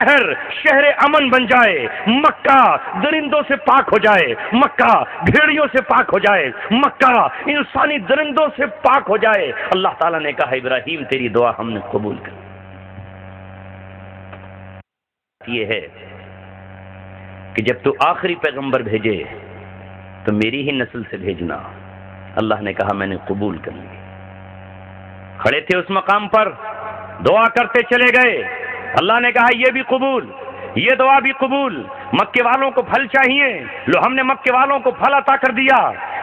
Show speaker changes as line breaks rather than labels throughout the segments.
شہر امن بن جائے، مکہ درندوں سے پاک ہو جائے، مکہ بھیڑیوں سے پاک ہو جائے، مکہ انسانی درندوں سے پاک ہو جائے۔ اللہ تعالیٰ نے کہا ابراہیم تیری دعا ہم نے قبول کر۔ یہ ہے کہ جب تو آخری پیغمبر بھیجے تو میری ہی نسل سے بھیجنا۔ اللہ نے کہا میں نے قبول کر لی۔ کھڑے تھے اس مقام پر، دعا کرتے چلے گئے، اللہ نے کہا یہ بھی قبول، یہ دعا بھی قبول۔ مکے والوں کو پھل چاہیے، لو ہم نے مکے والوں کو پھل عطا کر دیا۔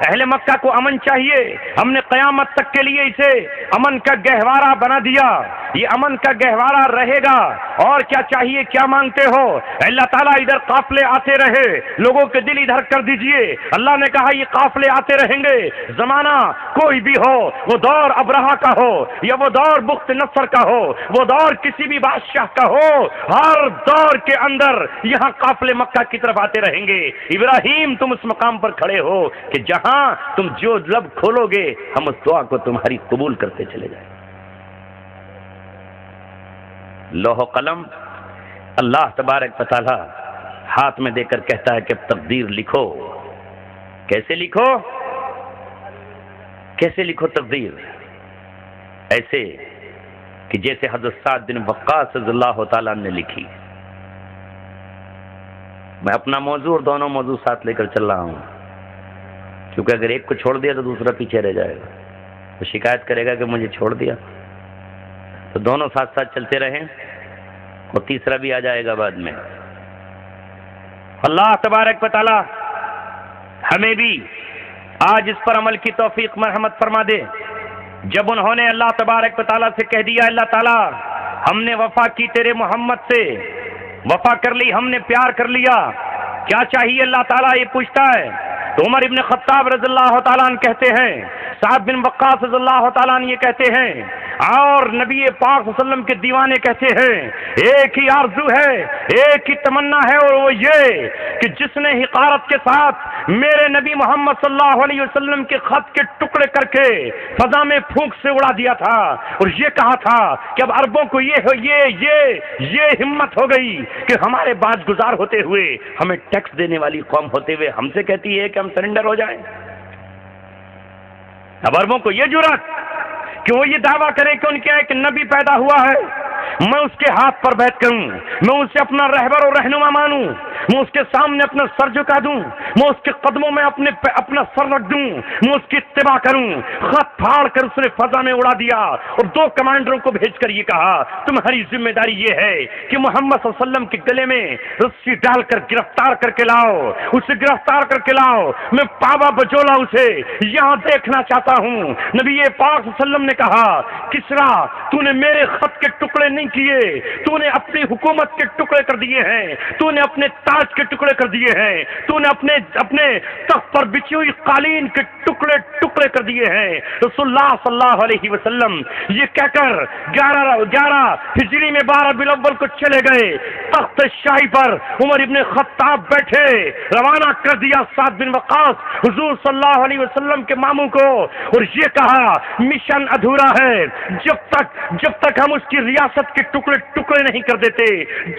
اہل مکہ کو امن چاہیے، ہم نے قیامت تک کے لیے اسے امن کا گہوارہ بنا دیا، یہ امن کا گہوارہ رہے گا۔ اور کیا چاہیے، کیا مانگتے ہو؟ اللہ تعالیٰ ادھر قافلے آتے رہے، لوگوں کے دل ادھر کر دیجئے۔ اللہ نے کہا یہ قافلے آتے رہیں گے، زمانہ کوئی بھی ہو، وہ دور ابرہہ کا ہو یا وہ دور بخت نصر کا ہو، وہ دور کسی بھی بادشاہ کا ہو، ہر دور کے اندر یہاں قافلے مکہ کی طرف آتے رہیں گے۔ ابراہیم تم اس مقام پر کھڑے ہو کہ جہاں تم جو لب کھولو گے ہم اس دعا کو تمہاری قبول کرتے چلے جائیں۔ لوح و قلم اللہ تبارک و تعالی ہاتھ میں دے کر کہتا ہے کہ اب تقدیر لکھو۔ کیسے لکھو؟ کیسے لکھو تقدیر؟ ایسے کہ جیسے حضرت سعد بن وقاص رضی اللہ تعالیٰ نے لکھی۔ میں اپنا موضوع اور دونوں موضوع ساتھ لے کر چل رہا ہوں، کیونکہ اگر ایک کو چھوڑ دیا تو دوسرا پیچھے رہ جائے گا، وہ شکایت کرے گا کہ مجھے چھوڑ دیا۔ تو دونوں ساتھ ساتھ چلتے رہیں اور تیسرا بھی آ جائے گا بعد میں۔ اللہ تبارک و تعالی ہمیں بھی آج اس پر عمل کی توفیق مرحمت فرما دے۔ جب انہوں نے اللہ تبارک و تعالیٰ سے کہہ دیا اللہ تعالیٰ ہم نے وفا کی تیرے محمد سے، وفا کر لی، ہم نے پیار کر لیا، کیا چاہیے؟ اللہ تعالیٰ یہ پوچھتا ہے تو عمر ابن خطاب رضی اللہ تعالیٰ عنہ کہتے ہیں، سعد بن وقاص رضی اللہ تعالیٰ عنہ یہ کہتے ہیں، اور نبی پاک صلی اللہ علیہ وسلم کے دیوانے کہتے ہیں ایک ہی آرزو ہے، ایک ہی تمنا ہے، اور وہ یہ کہ جس نے حقارت کے ساتھ میرے نبی محمد صلی اللہ علیہ وسلم کے خط کے ٹکڑے کر کے فضا میں پھونک سے اڑا دیا تھا، اور یہ کہا تھا کہ اب عربوں کو یہ ہمت ہو گئی کہ ہمارے بعد گزار ہوتے ہوئے، ہمیں ٹیکس دینے والی قوم ہوتے ہوئے ہم سے کہتی ہے کہ ہم سرنڈر ہو جائیں۔ اب عربوں کو یہ جرأت کہ وہ یہ دعویٰ کرے کہ ان کے ایک نبی پیدا ہوا ہے، میں اس کے ہاتھ پر بیٹھ کروں، میں اسے اپنا رہبر اور رہنما مانوں، میں اس کے سامنے اپنا سر جھکا دوں، میں اس کے قدموں میں اپنا سر رکھ دوں، میں اس کی اتباع کروں۔ خط پھاڑ کر اس نے فضا میں اڑا دیا اور دو کمانڈروں کو بھیج کر یہ کہا تمہاری ذمہ داری یہ ہے کہ محمد صلی اللہ علیہ وسلم کے گلے میں رسی ڈال کر گرفتار کر کے لاؤ، اسے گرفتار کر کے لاؤ، میں پاوا بجولا اسے یہاں دیکھنا چاہتا ہوں۔ نبی پاک صلی اللہ علیہ وسلم نے کہا کسرا تو نے میرے خط کے ٹکڑے نہیں کیے، تو نے اپنی حکومت کے ٹکڑے کر دیے ہیں، تو نے اپنے تاج کے ٹکڑے کر دیے ہیں، تو نے اپنے تخت پر بچھی ہوئی قالین کے ٹکڑے کر دیے ہیں۔ رسول اللہ صلی اللہ علیہ وسلم یہ کہہ کر 11 ہجری میں 12 ربیع الاول کو چلے گئے، تخت شاہی پر عمر ابن خطاب بیٹھے، روانہ کر دیا سعد بن وقاص حضور صلی اللہ علیہ وسلم کے ماموں کو، اور یہ کہا مشن ادھورا ہے جب تک ہم اس کی ریاست کے ٹکڑے نہیں کر دیتے،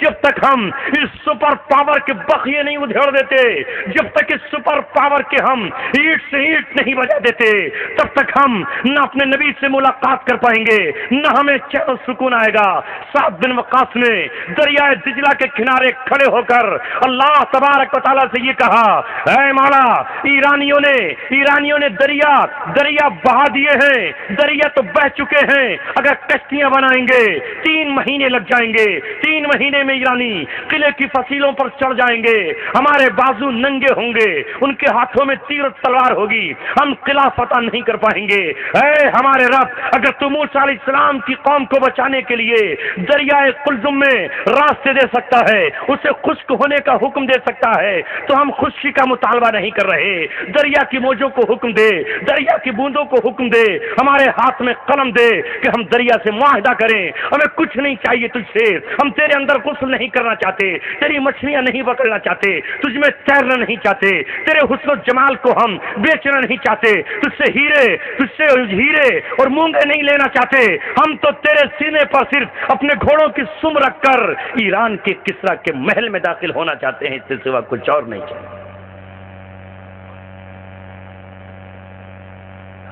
جب تک ہم اس سپر پاور کے بخیے نہیں ادھیڑ دیتے، جب تک اس سپر پاور کے ہم اینٹ سے اینٹ نہیں بجا دیتے، تب تک ہم نہ اپنے نبی سے ملاقات کر پائیں گے، نہ ہمیں چین و سکون آئے گا۔ سعد بن وقاص نے دریائے دجلہ کے کنارے کھڑے ہو کر اللہ تبارک و تعالیٰ سے یہ کہا اے مولا ایرانیوں نے دریا بہا دیے ہیں، دریا تو بہ چکے ہیں، اگر کشتیاں بنائیں گے 3 مہینے لگ جائیں گے، 3 مہینے میں ایرانی قلعے کی فصیلوں پر چڑھ جائیں گے، ہمارے بازو ننگے ہوں گے، ان کے ہاتھوں میں تیر و تلوار ہوگی، ہم قلعہ فتح نہیں کر پائیں گے۔ اے ہمارے رب اگر تو موسیٰ علیہ السلام کی قوم کو بچانے کے لیے دریائے قلزم میں راستے دے سکتا ہے، اسے خشک ہونے کا حکم دے سکتا ہے، تو ہم خشکی کا مطالبہ نہیں کر رہے، دریا کی موجوں کو حکم دے، دریا کی بوندوں کو حکم دے، ہمارے ہاتھ میں قلم دے کہ ہم دریا سے معاہدہ کریں، ہمیں کچھ نہیں چاہیے تجھ سے، ہم تیرے اندر غسل نہیں کرنا چاہتے، تیری مچھلیاں نہیں پکڑنا چاہتے، تجھ میں تیرنا نہیں چاہتے، تیرے حسن و جمال کو ہم بیچنا نہیں چاہتے، تجھ سے ہیرے اور مونگے نہیں لینا چاہتے، ہم تو تیرے سینے پر صرف اپنے گھوڑوں کی سم رکھ کر ایران کے کسرا کے محل میں داخل ہونا چاہتے ہیں، اس سے سوا کچھ اور نہیں چاہیے۔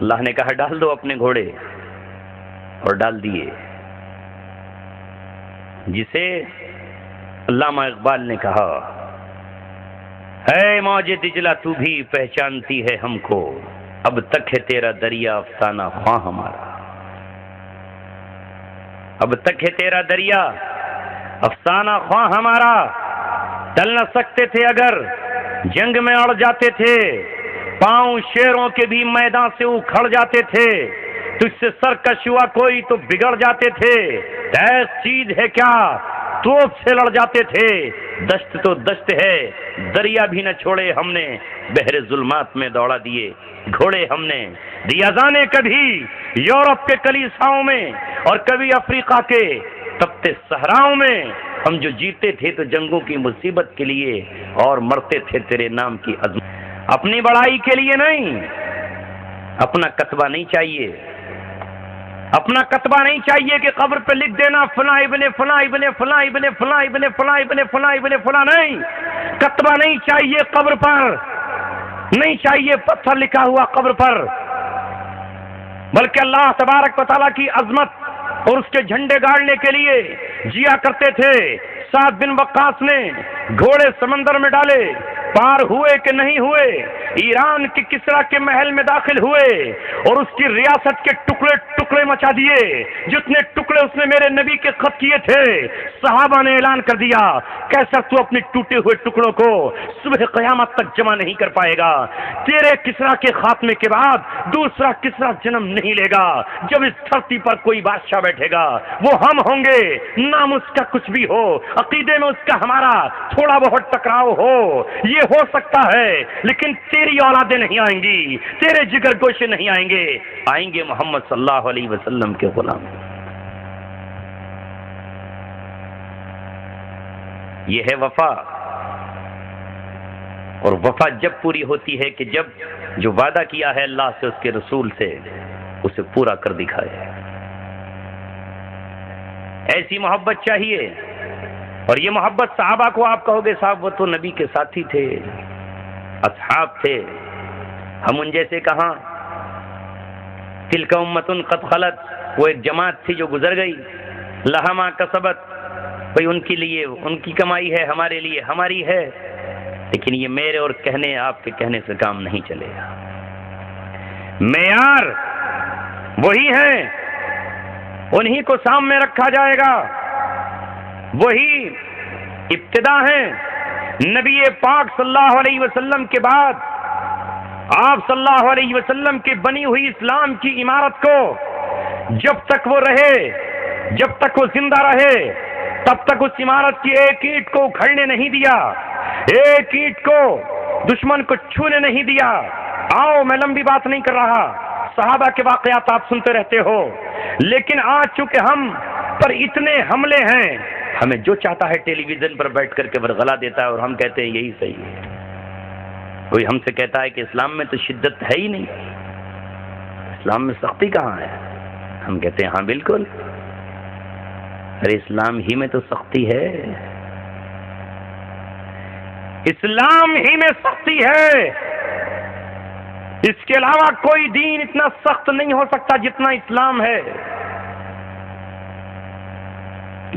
اللہ نے کہا ڈال دو اپنے گھوڑے، اور ڈال دیے، جسے علامہ اقبال نے کہا اے موج دجلہ تو بھی پہچانتی ہے ہم کو، اب تک ہے تیرا دریا افسانہ خواں ہمارا، اب تک ہے تیرا دریا افسانہ خواں ہمارا، ٹل نہ سکتے تھے اگر جنگ میں اڑ جاتے تھے، پاؤں شیروں کے بھی میدان سے اکھڑ جاتے تھے، تجھ سے سرکش ہوا کوئی تو بگڑ جاتے تھے، ایس چیز ہے کیا توپ سے لڑ جاتے تھے، دشت تو دشت ہے دریا بھی نہ چھوڑے ہم نے، بحر ظلمات میں دوڑا دیے گھوڑے ہم نے، ریاضانے کبھی یورپ کے کلیساؤں میں اور کبھی افریقہ کے تپتے صحراؤں میں، ہم جو جیتے تھے تو جنگوں کی مصیبت کے لیے اور مرتے تھے تیرے نام کی عظمت، اپنی بڑائی کے لیے نہیں، اپنا کتبہ نہیں چاہیے، اپنا کتبہ نہیں چاہیے کہ قبر پہ لکھ دینا فلاں ابن فلاں ابن فلاں ابن فلاں ابن فلاں ابن فلاں ابن فلاں، نہیں، کتبہ نہیں چاہیے قبر پر، نہیں چاہیے پتھر لکھا ہوا قبر پر، بلکہ اللہ تبارک و تعالیٰ کی عظمت اور اس کے جھنڈے گاڑنے کے لیے جیا کرتے تھے۔ سعد بن وقاص نے گھوڑے سمندر میں ڈالے، پار ہوئے کہ نہیں ہوئے، ایران کے کسرا کے محل میں داخل ہوئے اور اس کی ریاست کے ٹکڑے ٹکڑے مچا دیے، جتنے ٹکڑے اس نے میرے نبی کے خط کیے تھے، صحابہ نے اعلان کر دیا کیسر تو اپنے ٹوٹے ہوئے ٹکڑوں کو صبح قیامت تک جمع نہیں کر پائے گا، تیرے کسرا کے خاتمے کے بعد دوسرا کسرا جنم نہیں لے گا، جب اس دھرتی پر کوئی بادشاہ بیٹھے گا وہ ہم ہوں گے، نام اس کا کچھ بھی ہو، عقیدے میں اس کا ہمارا تھوڑا بہت ٹکراؤ ہو، یہ ہو سکتا ہے، لیکن تیری اولادیں نہیں آئیں گی، تیرے جگر گوشے نہیں آئیں گے، آئیں گے محمد صلی اللہ علیہ وسلم کے غلام۔ یہ ہے وفا، اور وفا جب پوری ہوتی ہے کہ جب جو وعدہ کیا ہے اللہ سے اس کے رسول سے اسے پورا کر دکھائے۔ ایسی محبت چاہیے، اور یہ محبت صحابہ کو آپ کہو گے صاحب وہ تو نبی کے ساتھی تھے، اصحاب تھے، ہم ان جیسے کہاں، تلک امۃ قد خلت، وہ ایک جماعت تھی جو گزر گئی، لہا ما کسبت، بھئی ان کے لیے ان کی کمائی ہے، ہمارے لیے ہماری ہے، لیکن یہ میرے اور کہنے آپ کے کہنے سے کام نہیں چلے گا، معیار وہی ہیں، انہی کو سامنے رکھا جائے گا، وہی ابتدا ہیں۔ نبی پاک صلی اللہ علیہ وسلم کے بعد آپ صلی اللہ علیہ وسلم کی بنی ہوئی اسلام کی عمارت کو جب تک وہ رہے، جب تک وہ زندہ رہے، تب تک اس عمارت کی ایک اینٹ کو اکھڑنے نہیں دیا، ایک اینٹ کو دشمن کو چھونے نہیں دیا۔ آؤ میں لمبی بات نہیں کر رہا، صحابہ کے واقعات آپ سنتے رہتے ہو، لیکن آج چونکہ ہم پر اتنے حملے ہیں، ہمیں جو چاہتا ہے ٹیلی ویژن پر بیٹھ کر کے ورغلا دیتا ہے اور ہم کہتے ہیں یہی صحیح ہے۔ کوئی ہم سے کہتا ہے کہ اسلام میں تو شدت ہے ہی نہیں، اسلام میں سختی کہاں ہے؟ ہم کہتے ہیں ہاں بالکل، ارے اسلام ہی میں تو سختی ہے، اسلام ہی میں سختی ہے، اس کے علاوہ کوئی دین اتنا سخت نہیں ہو سکتا جتنا اسلام ہے،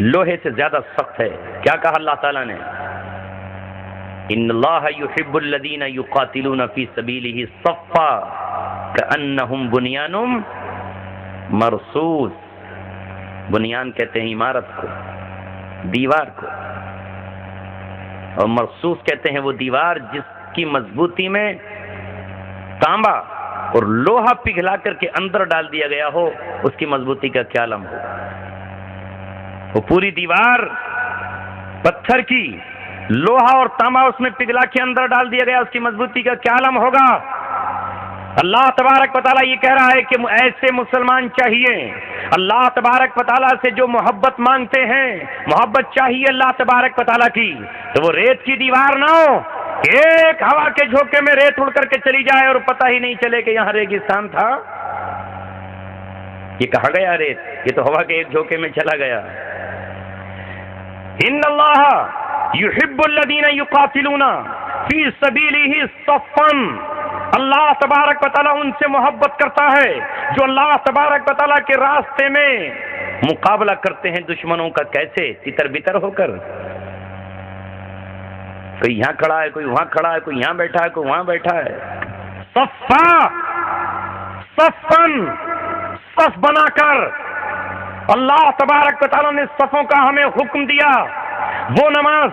لوہے سے زیادہ سخت ہے۔ کیا کہا اللہ تعالیٰ نے؟ ان اللہ یحب الذین یقاتلون فی سبیلہ صفا کأنہم بنیان مرصوص، بنیان کہتے ہیں عمارت کو، دیوار کو، اور مرصوص کہتے ہیں وہ دیوار جس کی مضبوطی میں تانبا اور لوہا پگھلا کر کے اندر ڈال دیا گیا ہو، اس کی مضبوطی کا کیا عالم ہوگا۔ وہ پوری دیوار پتھر کی، لوہا اور تانبا اس میں پگھلا کے اندر ڈال دیا گیا، اس کی مضبوطی کا کیا عالم ہوگا۔ اللہ تبارک و تعالیٰ یہ کہہ رہا ہے کہ ایسے مسلمان چاہیے، اللہ تبارک و تعالیٰ سے جو محبت مانگتے ہیں، محبت چاہیے اللہ تبارک و تعالیٰ کی، تو وہ ریت کی دیوار نہ ہو کہ ایک ہوا کے جھونکے میں ریت اڑ کر کے چلی جائے اور پتہ ہی نہیں چلے کہ یہاں ریگستان تھا، یہ کہاں گیا ریت، یہ تو ہوا کے ایک جھونکے میں چلا گیا۔ ان اللہ یحب الذین یقاتلون فی سبیلہ صفا، اللہ تبارک و تعالیٰ ان سے محبت کرتا ہے جو اللہ تبارک و تعالیٰ کے راستے میں مقابلہ کرتے ہیں دشمنوں کا. کیسے؟ تتر بتر ہو کر. کوئی یہاں کھڑا ہے، کوئی وہاں کھڑا ہے، کوئی یہاں بیٹھا ہے، کوئی وہاں بیٹھا ہے. صفا، صفن، صف بنا کر. اللہ تبارک و تعالیٰ نے صفوں کا ہمیں حکم دیا. وہ نماز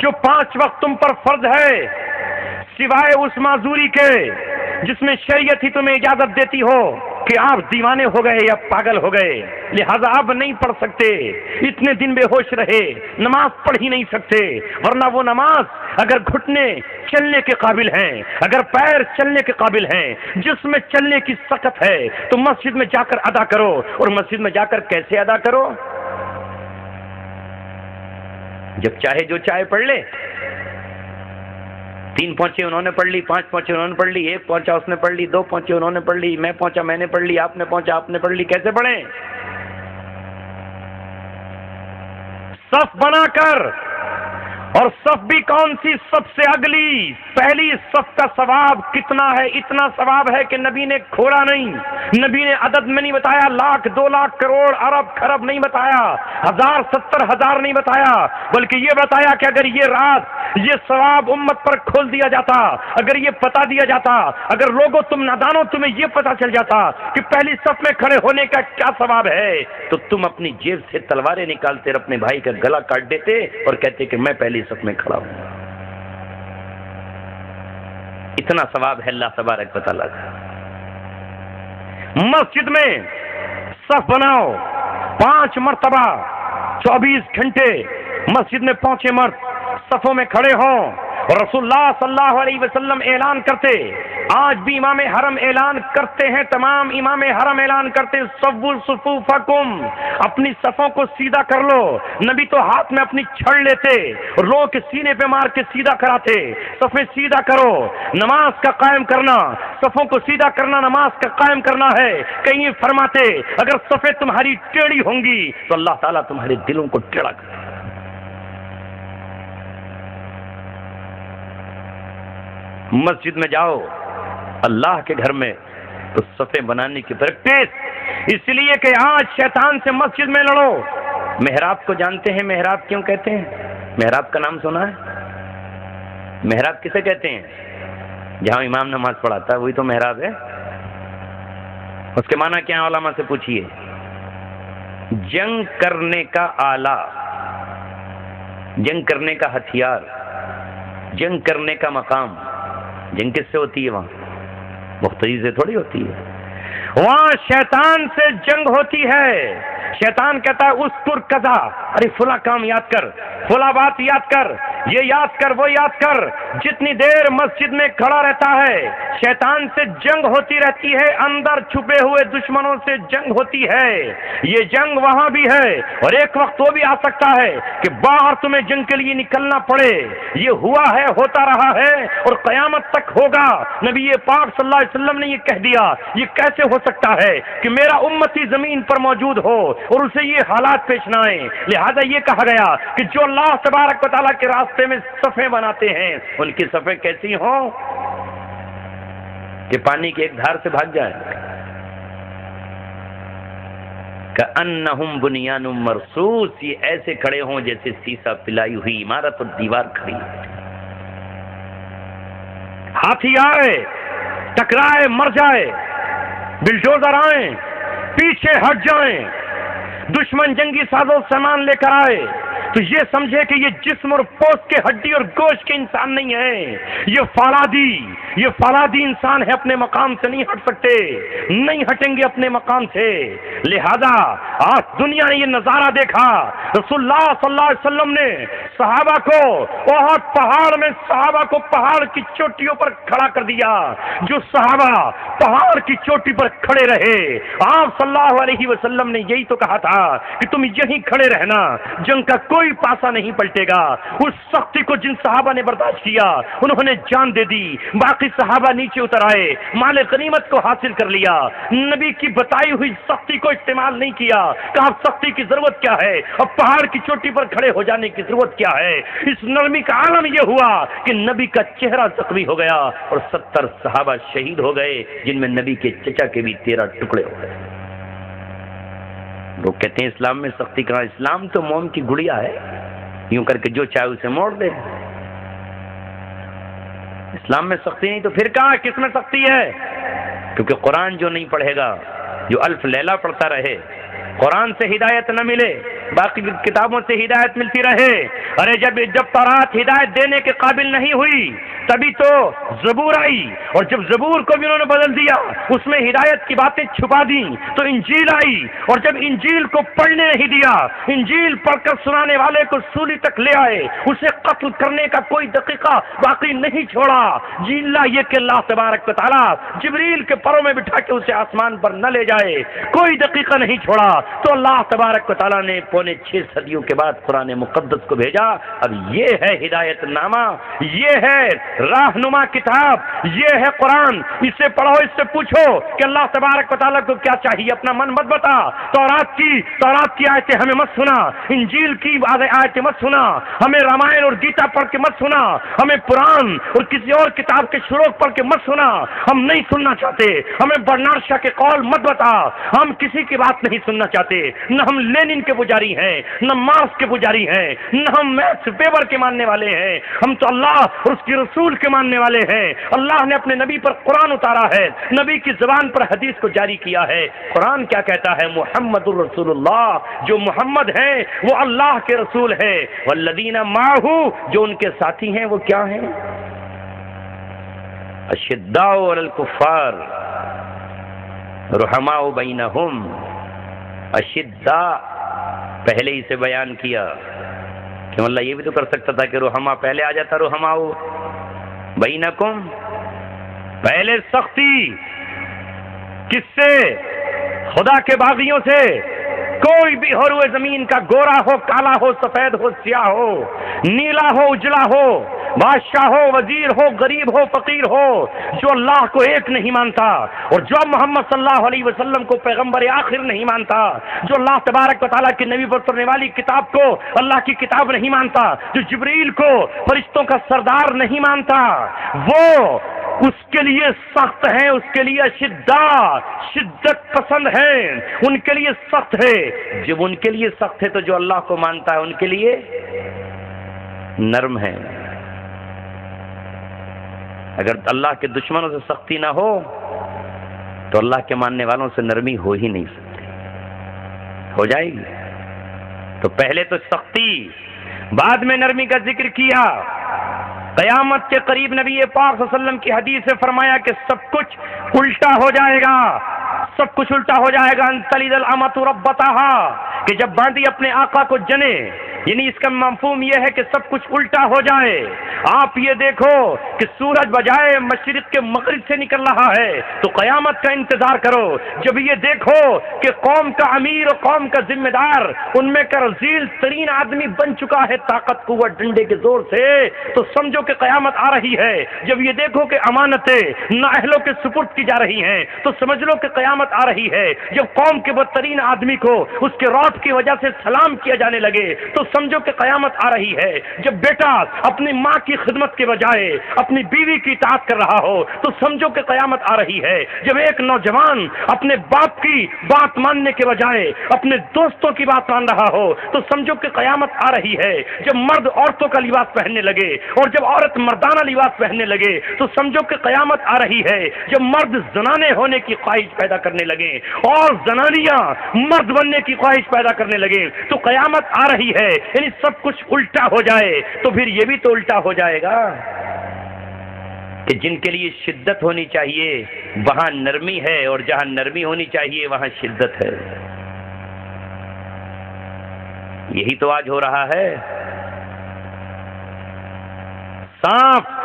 جو 5 وقت تم پر فرض ہے، سوائے اس معذوری کے جس میں شریعت ہی تمہیں اجازت دیتی ہو کہ آپ دیوانے ہو گئے یا پاگل ہو گئے، لہذا آپ نہیں پڑھ سکتے، اتنے دن بے ہوش رہے، نماز پڑھ ہی نہیں سکتے. ورنہ وہ نماز اگر گھٹنے چلنے کے قابل ہیں، اگر پیر چلنے کے قابل ہیں، جس میں چلنے کی سکت ہے، تو مسجد میں جا کر ادا کرو. اور مسجد میں جا کر کیسے ادا کرو؟ جب چاہے جو چاہے پڑھ لے. 3 پہنچے انہوں نے پڑھ لی، 5 پہنچے انہوں نے پڑھ لی، 1 پہنچا اس نے پڑھ لی، 2 پہنچے انہوں نے پڑھ لی، میں پہنچا میں نے پڑھ لی، آپ نے پہنچا آپ نے پڑھ لی. کیسے پڑھیں؟ صف بنا کر. اور صف بھی کون سی؟ سب سے اگلی پہلی صف کا ثواب کتنا ہے؟ اتنا ثواب ہے کہ نبی نے کھولا نہیں، نبی نے عدد میں نہیں بتایا، 1,00,000 2,00,000 کروڑ ارب خرب نہیں بتایا، 1000 70 ہزار نہیں بتایا، بلکہ یہ بتایا کہ اگر یہ رات یہ ثواب امت پر کھول دیا جاتا، اگر یہ پتا دیا جاتا، اگر لوگوں تم نادانوں تمہیں یہ پتا چل جاتا کہ پہلی صف میں کھڑے ہونے کا کیا ثواب ہے، تو تم اپنی جیب سے تلواریں نکالتے اور اپنے بھائی کا گلا کاٹ دیتے اور کہتے کہ میں پہلی صف میں کھڑا ہوں. اتنا ثواب ہے اللہ تبارک و تعالیٰ کا. مسجد میں صف بناؤ، 5 مرتبہ 24 گھنٹے مسجد میں پہنچے مرد صفوں میں کھڑے ہوں. اور رسول اللہ صلی اللہ علیہ وسلم اعلان کرتے، آج بھی امام حرم اعلان کرتے ہیں، تمام امام حرم اعلان کرتے، سووا صفوفکم، اپنی صفوں کو سیدھا کر لو. نبی تو ہاتھ میں اپنی چھڑ لیتے، رو کے سینے پہ مار کے سیدھا کراتے. صفیں سیدھا کرو، نماز کا قائم کرنا، صفوں کو سیدھا کرنا نماز کا قائم کرنا ہے. کہیں فرماتے اگر صفیں تمہاری ٹیڑھی ہوں گی تو اللہ تعالیٰ تمہارے دلوں کو ٹیڑھا کرے. مسجد میں جاؤ اللہ کے گھر میں تو صفیں بنانے کی پریکٹس، اس لیے کہ آج شیطان سے مسجد میں لڑو. محراب کو جانتے ہیں؟ محراب کیوں کہتے ہیں؟ محراب کا نام سنا ہے؟ محراب کسے کہتے ہیں؟ جہاں امام نماز پڑھاتا ہے وہی تو محراب ہے. اس کے معنی کیا؟ علماء سے پوچھئے. جنگ کرنے کا آلہ، جنگ کرنے کا ہتھیار، جنگ کرنے کا مقام. جنگ کس سے ہوتی ہے؟ وہاں مختلف سے تھوڑی ہوتی ہے، وہاں شیطان سے جنگ ہوتی ہے. شیطان کہتا ہے اذکر کذا، ارے فلاں کام یاد کر، فلاں بات یاد کر، یہ یاد کر، وہ یاد کر. جتنی دیر مسجد میں کھڑا رہتا ہے شیطان سے جنگ ہوتی رہتی ہے، اندر چھپے ہوئے دشمنوں سے جنگ ہوتی ہے. یہ جنگ وہاں بھی ہے اور ایک وقت وہ بھی آ سکتا ہے کہ باہر تمہیں جنگ کے لیے نکلنا پڑے. یہ ہوا ہے، ہوتا رہا ہے اور قیامت تک ہوگا. نبی پاک صلی اللہ علیہ وسلم نے یہ کہہ دیا. یہ کیسے ہو سکتا ہے کہ میرا امتی زمین پر موجود ہو اور اسے یہ حالات پیش نہ آئیں؟ لہذا یہ کہا گیا کہ جو اللہ تبارک و تعالیٰ کے راستے میں صفیں بناتے ہیں ان کی صفیں کیسی ہوں کہ پانی کی ایک دھار سے بھاگ جائیں. کأنہم بنیان مرصوص، یہ ایسے کھڑے ہوں جیسے سیسا پلائی ہوئی عمارت اور دیوار کھڑی. ہاتھی آئے ٹکرائے مر جائے، بلڈوزر آئیں پیچھے ہٹ جائیں، دشمن جنگی ساز و سامان لے کر آئے تو یہ سمجھے کہ یہ جسم اور پوست کے ہڈی اور گوشت کے انسان نہیں ہے، یہ فولادی انسان ہے، اپنے مقام سے نہیں ہٹ سکتے، نہیں ہٹیں گے اپنے مقام سے. لہذا آج دنیا نے یہ نظارہ دیکھا. رسول اللہ صلی اللہ علیہ وسلم نے صحابہ کو احد پہاڑ میں صحابہ کو پہاڑ کی چوٹیوں پر کھڑا کر دیا. جو صحابہ پہاڑ کی چوٹی پر کھڑے رہے، آپ صلی اللہ علیہ وسلم نے یہی تو کہا تھا کہ تم یہیں کھڑے رہنا، جنگ کا کوئی پاسا نہیں پلٹے گا۔ اس سختی کو جن صحابہ نے برداشت کیا انہوں نے جان دے دی، باقی صحابہ نیچے اتر آئے، مال غنیمت کو حاصل کر لیا، نبی کی بتائی ہوئی سختی کو استعمال نہیں کیا، کہا اب سختی کی ضرورت کیا ہے، اب پہاڑ کی چوٹی پر کھڑے ہو جانے کی ضرورت کیا ہے۔ اس نرمی کا عالم یہ ہوا کہ نبی کا چہرہ زخمی ہو گیا اور 70 صحابہ شہید ہو گئے، جن میں نبی کے چچا کے بھی 13 ٹکڑے ہو گئے۔ لوگ کہتے ہیں اسلام میں سختی کہاں؟ اسلام تو موم کی گڑیا ہے، یوں کر کے جو چاہے اسے موڑ دے۔ اسلام میں سختی نہیں تو پھر کہاں، کس میں سختی ہے؟ کیونکہ قرآن جو نہیں پڑھے گا، جو الف لیلہ پڑھتا رہے، قرآن سے ہدایت نہ ملے، باقی کتابوں سے ہدایت ملتی رہے۔ ارے جب تورات ہدایت دینے کے قابل نہیں ہوئی تبھی تو زبور آئی، اور جب زبور کو بھی انہوں نے بدل دیا، اس میں ہدایت کی باتیں چھپا دیں، تو انجیل آئی، اور جب انجیل کو پڑھنے نہیں دیا، انجیل پڑھ کر سنانے والے کو سولی تک لے آئے، اسے قتل کرنے کا کوئی دقیقہ باقی نہیں چھوڑا، جی اللہ یہ کہ اللہ تبارک و تعالیٰ جبریل کے پروں میں بٹھا کے اسے آسمان پر نہ لے جائے، کوئی دقیقہ نہیں چھوڑا، تو اللہ تبارک و تعالیٰ نے 6.25 صدیوں کے بعد قرآن مقدس کو بھیجا۔ اب یہ ہے ہدایت نامہ، یہ ہے راہنما کتاب، یہ ہے قرآن، اسے پڑھو، اس سے پوچھو کہ اللہ تبارک و تعالیٰ کو کیا چاہیے، اپنا من مت بتا۔ تورات کی آیتیں ہمیں مت سنا، انجیل کی آیتیں مت سنا، ہمیں رامائن اور گیتا پڑھ کے مت سنا، ہمیں قرآن اور کسی اور کتاب کے شروع پڑھ کے مت سنا، ہم نہیں سننا چاہتے، ہمیں برنارڈ شاہ کے قول مت بتا، ہم کسی کی بات نہیں سننا چاہتے، نہ ہم لینن کے پجاری ہیں، نہ مارکس کے پجاری ہیں، نہ ہم میکس ویبر کے ماننے والے ہیں، ہم تو اللہ اور اس کی رسول کے ماننے والے ہیں۔ اللہ نے اپنے نبی پر قرآن اتارا ہے، نبی کی زبان پر حدیث کو جاری کیا ہے۔ قرآن کیا کہتا ہے؟ محمد الرسول اللہ، جو محمد ہیں وہ اللہ کے رسول ہیں، والذین معہ، جو ان کے ساتھی ہیں وہ کیا ہیں؟ اشداء علی الکفار رحماء بینہم۔ اشداء پہلے ہی سے بیان کیا کہ اللہ یہ بھی تو کر سکتا تھا کہ رحماء پہلے آ جاتا، رحماء بینکم، پہلے سختی کس سے؟ خدا کے باغیوں سے۔ کوئی بھی ہو روئے زمین کا، گورا ہو، کالا ہو، سفید ہو، سیاہ ہو، نیلا ہو، اجلا ہو، بادشاہ ہو، وزیر ہو، غریب ہو، فقیر ہو، جو اللہ کو ایک نہیں مانتا، اور جو محمد صلی اللہ علیہ وسلم کو پیغمبر آخر نہیں مانتا، جو اللہ تبارک و تعالیٰ کی نبی پر اترنے والی کتاب کو اللہ کی کتاب نہیں مانتا، جو جبریل کو فرشتوں کا سردار نہیں مانتا، وہ اس کے لیے سخت ہیں، اس کے لیے شدت پسند ہیں، ان کے لیے سخت ہے۔ جب ان کے لیے سخت ہے تو جو اللہ کو مانتا ہے ان کے لیے نرم ہے۔ اگر اللہ کے دشمنوں سے سختی نہ ہو تو اللہ کے ماننے والوں سے نرمی ہو ہی نہیں سکتی، ہو جائے گی؟ تو پہلے تو سختی، بعد میں نرمی کا ذکر کیا۔ قیامت کے قریب نبی پاک صلی اللہ علیہ وسلم کی حدیث سے فرمایا کہ سب کچھ الٹا ہو جائے گا، سب کچھ الٹا ہو جائے گا۔ انتلد الامۃ ربتہا، کہ جب باندی اپنے آقا کو جنے، یعنی اس کا مفہوم یہ ہے کہ سب کچھ الٹا ہو جائے۔ آپ یہ دیکھو کہ سورج بجائے مشرق کے مغرب سے نکل رہا ہے تو قیامت کا انتظار کرو۔ جب یہ دیکھو کہ قوم کا امیر اور قوم کا ذمہ دار ان میں کا رذیل ترین آدمی بن چکا ہے طاقت قوت ڈنڈے کے زور سے، تو سمجھو کہ قیامت آ رہی ہے۔ جب یہ دیکھو کہ امانتیں نااہلوں کے سپرد کی جا رہی ہیں تو سمجھ لو کہ قیامت آ رہی ہے۔ جب قوم کے بدترین آدمی کو اس کے رعب کی وجہ سے سلام کیا جانے لگے تو سمجھو کہ قیامت آ رہی ہے۔ جب بیٹا اپنی ماں کی خدمت کے بجائے اپنی بیوی کی اطاعت کر رہا ہو تو سمجھو کہ قیامت آ رہی ہے۔ جب ایک نوجوان اپنے باپ کی بات ماننے کے بجائے اپنے دوستوں کی بات مان رہا ہو تو سمجھو کہ قیامت آ رہی ہے۔ جب مرد عورتوں کا لباس پہننے لگے اور جب عورت مردانہ لباس پہننے لگے تو سمجھو کہ قیامت آ رہی ہے۔ جب مرد زنانے ہونے کی خواہش پیدا کرنے لگے اور زنانیاں مرد بننے کی خواہش پیدا کرنے لگے تو قیامت آ رہی ہے۔ یعنی سب کچھ الٹا ہو جائے تو پھر یہ بھی تو الٹا ہو جائے گا کہ جن کے لیے شدت ہونی چاہیے وہاں نرمی ہے، اور جہاں نرمی ہونی چاہیے وہاں شدت ہے۔ یہی تو آج ہو رہا ہے۔ سانپ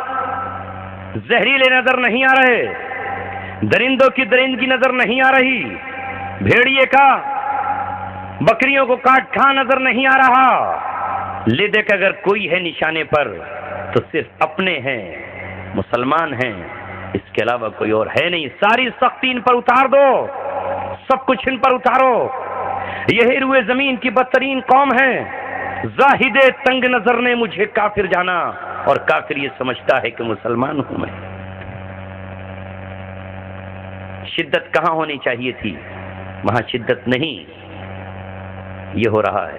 زہریلے نظر نہیں آ رہے، درندوں کی درندگی نظر نہیں آ رہی، بھیڑیے کا بکریوں کو کاٹ کھا نظر نہیں آ رہا، لے دے کہ اگر کوئی ہے نشانے پر تو صرف اپنے ہیں، مسلمان ہیں، اس کے علاوہ کوئی اور ہے نہیں. ساری سختی ان پر اتار دو، سب کچھ ان پر اتارو. یہ روئے زمین کی بدترین قوم ہے. زاہد تنگ نظر نے مجھے کافر جانا، اور کافر یہ سمجھتا ہے کہ مسلمان ہوں میں. شدت کہاں ہونی چاہیے تھی؟ وہاں شدت نہیں. یہ ہو رہا ہے.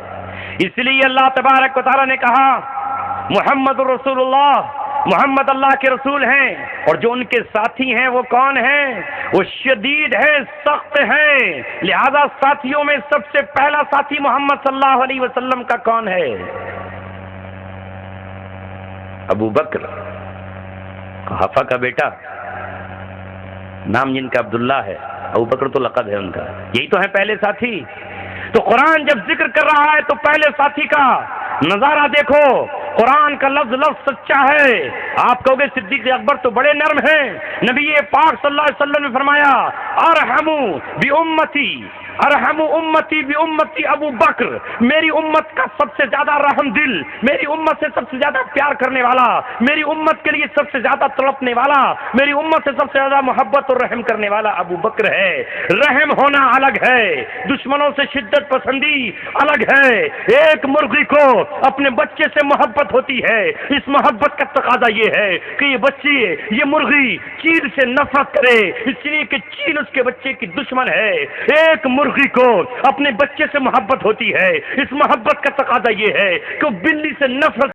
اس لیے اللہ تبارک و تعالیٰ نے کہا محمد رسول اللہ، محمد اللہ کے رسول ہیں، اور جو ان کے ساتھی ہیں وہ کون ہیں؟ وہ شدید ہیں، سخت ہیں. لہذا ساتھیوں میں سب سے پہلا ساتھی محمد صلی اللہ علیہ وسلم کا کون ہے؟ ابو بکر، قحافہ کا بیٹا، نام جن کا عبداللہ ہے، ابو بکر تو لقب ہے ان کا. یہی تو ہے پہلے ساتھی. تو قرآن جب ذکر کر رہا ہے تو پہلے ساتھی کا نظارہ دیکھو. قرآن کا لفظ سچا ہے. آپ کہو گے صدیق اکبر تو بڑے نرم ہیں. نبی پاک صلی اللہ علیہ وسلم نے فرمایا ارحموا بامتی، ارحموا امتی بامتی ابو بکر. میری امت کا سب سے زیادہ رحم دل، میری امت سے سب سے زیادہ پیار کرنے والا، میری امت کے لیے سب سے زیادہ تڑپنے والا، میری امت سے سب سے زیادہ محبت اور رحم کرنے والا ابو بکر ہے. رحم ہونا الگ ہے، دشمنوں سے شدت پسندی الگ ہے. ایک مرغی کو اپنے بچے سے محبت ہوتی ہے. اس محبت کا تقاضا یہ ہے کہ یہ بچی، یہ مرغی چیل سے نفرت کرے، اس لیے کہ چیل اس کے بچے کی دشمن ہے. ایک مرغی کو اپنے بچے سے محبت ہوتی ہے. اس محبت کا تقاضا یہ ہے کہ وہ بلی سے نفرت